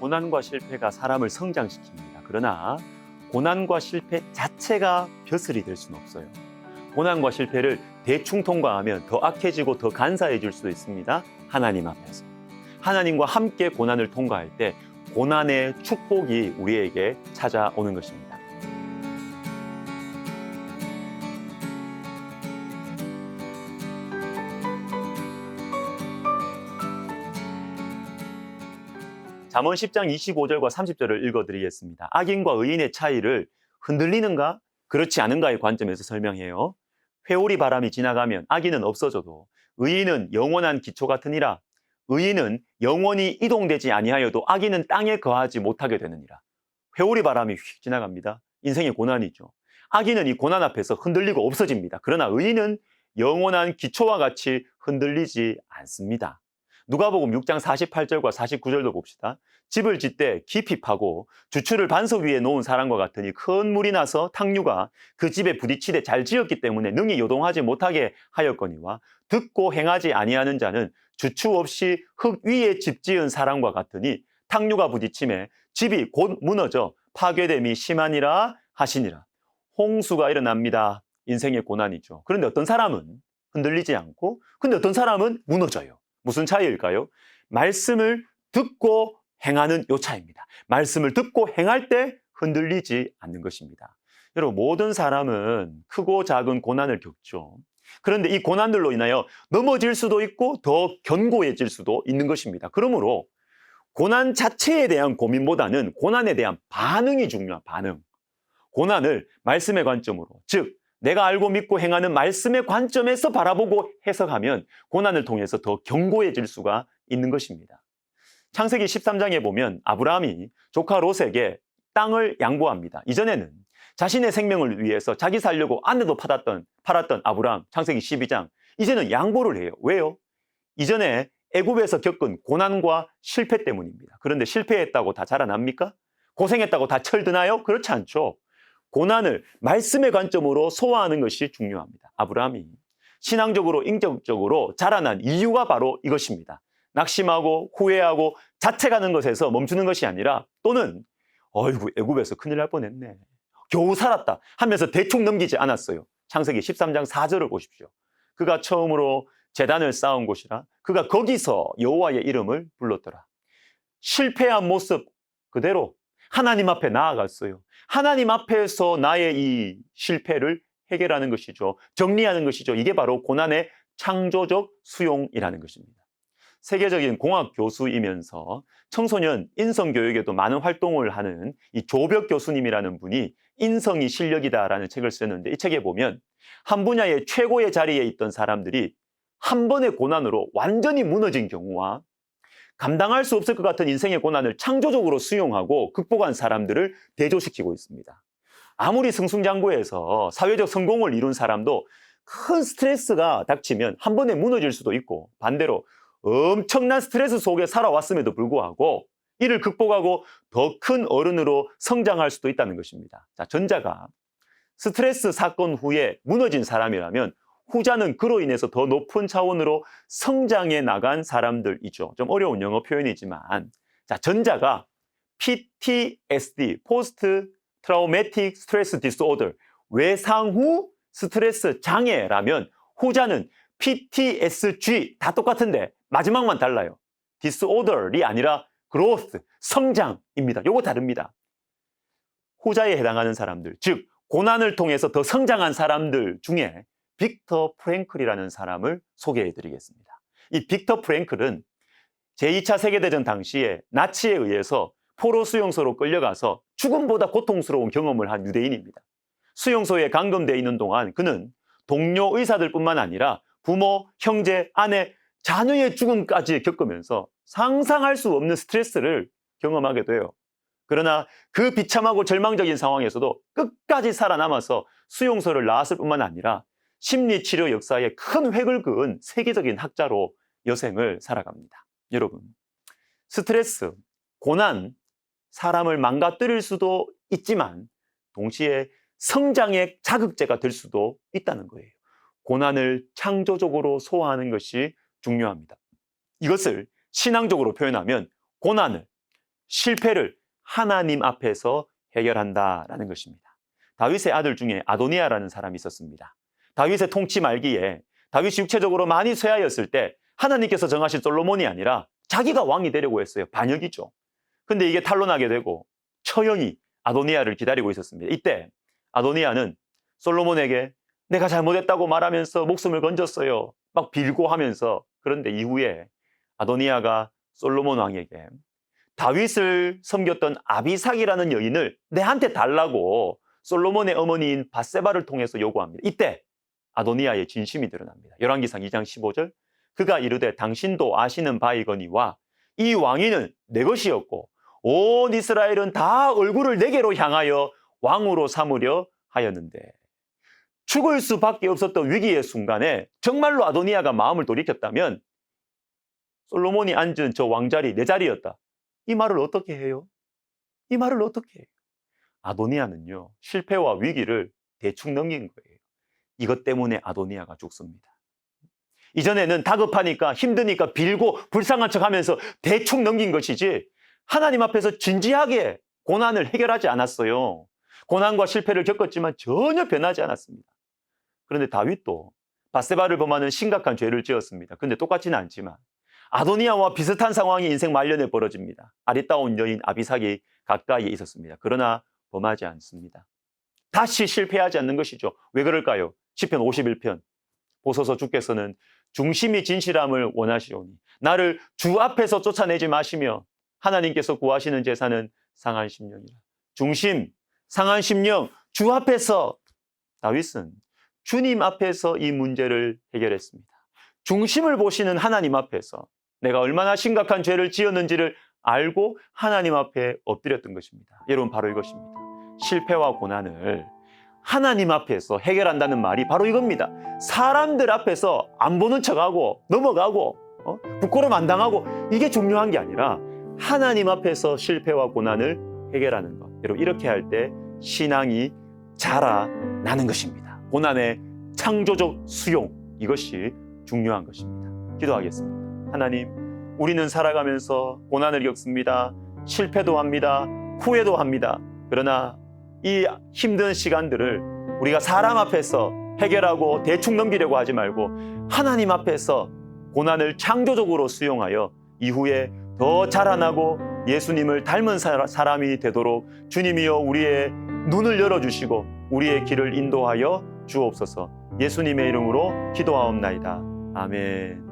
고난과 실패가 사람을 성장시킵니다. 그러나 고난과 실패 자체가 벼슬이 될 수는 없어요. 고난과 실패를 대충 통과하면 더 악해지고 더 간사해질 수도 있습니다. 하나님 앞에서. 하나님과 함께 고난을 통과할 때 고난의 축복이 우리에게 찾아오는 것입니다. 잠언 10장 25절과 30절을 읽어드리겠습니다. 악인과 의인의 차이를 흔들리는가 그렇지 않은가의 관점에서 설명해요. 회오리 바람이 지나가면 악인은 없어져도 의인은 영원한 기초 같으니라. 의인은 영원히 이동되지 아니하여도 악인은 땅에 거하지 못하게 되느니라. 회오리 바람이 휙 지나갑니다. 인생의 고난이죠. 악인은 이 고난 앞에서 흔들리고 없어집니다. 그러나 의인은 영원한 기초와 같이 흔들리지 않습니다. 누가복음 6장 48절과 49절도 봅시다. 집을 짓되 깊이 파고 주추를 반석 위에 놓은 사람과 같으니 큰 물이 나서 탕류가 그 집에 부딪히되 잘 지었기 때문에 능히 요동하지 못하게 하였거니와 듣고 행하지 아니하는 자는 주추 없이 흙 위에 집 지은 사람과 같으니 탕류가 부딪힘에 집이 곧 무너져 파괴됨이 심하니라 하시니라. 홍수가 일어납니다. 인생의 고난이죠. 그런데 어떤 사람은 흔들리지 않고 근데 어떤 사람은 무너져요. 무슨 차이일까요? 말씀을 듣고 행하는 요 차이입니다. 말씀을 듣고 행할 때 흔들리지 않는 것입니다. 여러분, 모든 사람은 크고 작은 고난을 겪죠. 그런데 이 고난들로 인하여 넘어질 수도 있고 더 견고해질 수도 있는 것입니다. 그러므로 고난 자체에 대한 고민보다는 고난에 대한 반응이 중요한 반응. 고난을 말씀의 관점으로, 즉 내가 알고 믿고 행하는 말씀의 관점에서 바라보고 해석하면 고난을 통해서 더 견고해질 수가 있는 것입니다. 창세기 13장에 보면 아브라함이 조카 롯에게 땅을 양보합니다. 이전에는 자신의 생명을 위해서 자기 살려고 아내도 팔았던 아브라함, 창세기 12장. 이제는 양보를 해요. 왜요? 이전에 애굽에서 겪은 고난과 실패 때문입니다. 그런데 실패했다고 다 자라납니까? 고생했다고 다 철드나요? 그렇지 않죠. 고난을 말씀의 관점으로 소화하는 것이 중요합니다. 아브라함이 신앙적으로 인격적으로 자라난 이유가 바로 이것입니다. 낙심하고 후회하고 자책하는 것에서 멈추는 것이 아니라 또는 어이구 애굽에서 큰일 날 뻔했네. 겨우 살았다 하면서 대충 넘기지 않았어요. 창세기 13장 4절을 보십시오. 그가 처음으로 제단을 쌓은 곳이라 그가 거기서 여호와의 이름을 불렀더라. 실패한 모습 그대로 하나님 앞에 나아갔어요. 하나님 앞에서 나의 이 실패를 해결하는 것이죠. 정리하는 것이죠. 이게 바로 고난의 창조적 수용이라는 것입니다. 세계적인 공학 교수이면서 청소년 인성교육에도 많은 활동을 하는 이 조벽 교수님이라는 분이 인성이 실력이다라는 책을 쓰는데 이 책에 보면 한 분야의 최고의 자리에 있던 사람들이 한 번의 고난으로 완전히 무너진 경우와 감당할 수 없을 것 같은 인생의 고난을 창조적으로 수용하고 극복한 사람들을 대조시키고 있습니다. 아무리 승승장구해서 사회적 성공을 이룬 사람도 큰 스트레스가 닥치면 한 번에 무너질 수도 있고 반대로 엄청난 스트레스 속에 살아왔음에도 불구하고 이를 극복하고 더 큰 어른으로 성장할 수도 있다는 것입니다. 자, 전자가 스트레스 사건 후에 무너진 사람이라면 후자는 그로 인해서 더 높은 차원으로 성장해 나간 사람들이죠. 좀 어려운 영어 표현이지만 자, 전자가 PTSD, Post Traumatic Stress Disorder, 외상후 스트레스 장애라면 후자는 PTSG, 다 똑같은데 마지막만 달라요. Disorder이 아니라 Growth, 성장입니다. 요거 다릅니다. 후자에 해당하는 사람들, 즉 고난을 통해서 더 성장한 사람들 중에 빅터 프랭클이라는 사람을 소개해드리겠습니다. 이 빅터 프랭클은 제2차 세계대전 당시에 나치에 의해서 포로 수용소로 끌려가서 죽음보다 고통스러운 경험을 한 유대인입니다. 수용소에 감금되어 있는 동안 그는 동료 의사들뿐만 아니라 부모, 형제, 아내, 자녀의 죽음까지 겪으면서 상상할 수 없는 스트레스를 경험하게 돼요. 그러나 그 비참하고 절망적인 상황에서도 끝까지 살아남아서 수용소를 나왔을 뿐만 아니라 심리치료 역사에 큰 획을 그은 세계적인 학자로 여생을 살아갑니다. 여러분, 스트레스, 고난, 사람을 망가뜨릴 수도 있지만 동시에 성장의 자극제가 될 수도 있다는 거예요. 고난을 창조적으로 소화하는 것이 중요합니다. 이것을 신앙적으로 표현하면 고난을 실패를 하나님 앞에서 해결한다라는 것입니다. 다윗의 아들 중에 아도니아라는 사람이 있었습니다. 다윗의 통치 말기에 다윗이 육체적으로 많이 쇠하였을 때 하나님께서 정하신 솔로몬이 아니라 자기가 왕이 되려고 했어요. 반역이죠. 근데 이게 탄로나게 되고 처형이 아도니아를 기다리고 있었습니다. 이때 아도니아는 솔로몬에게 내가 잘못했다고 말하면서 목숨을 건졌어요. 막 빌고 하면서. 그런데 이후에 아도니아가 솔로몬 왕에게 다윗을 섬겼던 아비삭이라는 여인을 내한테 달라고 솔로몬의 어머니인 밧세바를 통해서 요구합니다. 이때 아도니아의 진심이 드러납니다. 열왕기상 2장 15절 그가 이르되 당신도 아시는 바이거니와 이 왕위는 내 것이었고 온 이스라엘은 다 얼굴을 내게로 향하여 왕으로 삼으려 하였는데 죽을 수밖에 없었던 위기의 순간에 정말로 아도니아가 마음을 돌이켰다면 솔로몬이 앉은 저 왕자리 내 자리였다. 이 말을 어떻게 해요? 이 말을 어떻게 해요? 아도니아는요 실패와 위기를 대충 넘긴 거예요. 이것 때문에 아도니아가 죽습니다. 이전에는 다급하니까 힘드니까 빌고 불쌍한 척하면서 대충 넘긴 것이지 하나님 앞에서 진지하게 고난을 해결하지 않았어요. 고난과 실패를 겪었지만 전혀 변하지 않았습니다. 그런데 다윗도 밧세바를 범하는 심각한 죄를 지었습니다. 그런데 똑같지는 않지만 아도니아와 비슷한 상황이 인생 말년에 벌어집니다. 아리따운 여인 아비삭이 가까이에 있었습니다. 그러나 범하지 않습니다. 다시 실패하지 않는 것이죠. 왜 그럴까요? 시편 51편 보소서 주께서는 중심이 진실함을 원하시오니 나를 주 앞에서 쫓아내지 마시며 하나님께서 구하시는 제사는 상한 심령이라. 중심, 상한 심령, 주 앞에서 다윗은 주님 앞에서 이 문제를 해결했습니다. 중심을 보시는 하나님 앞에서 내가 얼마나 심각한 죄를 지었는지를 알고 하나님 앞에 엎드렸던 것입니다. 여러분 바로 이것입니다. 실패와 고난을 하나님 앞에서 해결한다는 말이 바로 이겁니다. 사람들 앞에서 안 보는 척하고 넘어가고 부끄러움 안 당하고 이게 중요한 게 아니라 하나님 앞에서 실패와 고난을 해결하는 것. 여러분 이렇게 할 때 신앙이 자라나는 것입니다. 고난의 창조적 수용 이것이 중요한 것입니다. 기도하겠습니다. 하나님 우리는 살아가면서 고난을 겪습니다. 실패도 합니다. 후회도 합니다. 그러나 이 힘든 시간들을 우리가 사람 앞에서 해결하고 대충 넘기려고 하지 말고 하나님 앞에서 고난을 창조적으로 수용하여 이후에 더 자라나고 예수님을 닮은 사람이 되도록 주님이여 우리의 눈을 열어주시고 우리의 길을 인도하여 주옵소서. 예수님의 이름으로 기도하옵나이다. 아멘.